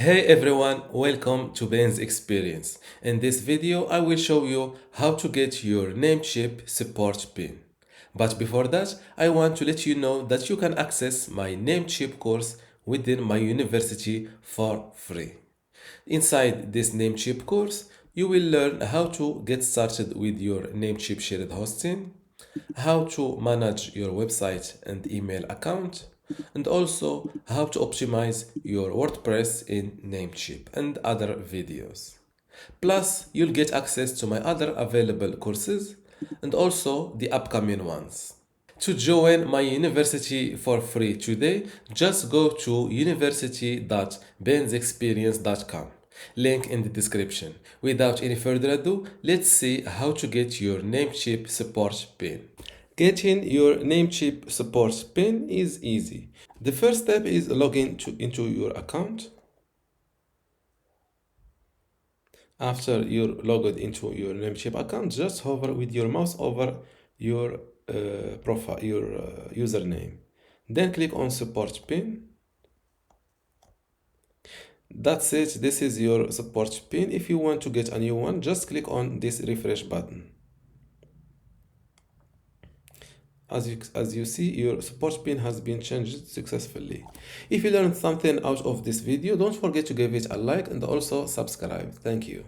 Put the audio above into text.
Hey everyone, welcome to Ben's Experience. In this video, I will show you how to get your Namecheap support pin. But before that, I want to let you know that you can access my Namecheap course within my university for free. Inside this Namecheap course, you will learn how to get started with your Namecheap shared hosting, how to manage your website and email account, and also how to optimize your WordPress in Namecheap and other videos. Plus, you'll get access to my other available courses and also the upcoming ones. To join my university for free today, just go to university.bensexperience.com. Link in the description. Without any further ado, let's see how to get your Namecheap support pin. Getting your Namecheap support pin is easy. The first step is logging into your account. After you're logged into your Namecheap account, just hover with your mouse over your profile, your username. Then click on support pin. That's it. This is your support pin. If you want to get a new one, just click on this refresh button. As you see, your support pin has been changed successfully. If you learned something out of this video, don't forget to give it a like and also subscribe. Thank you.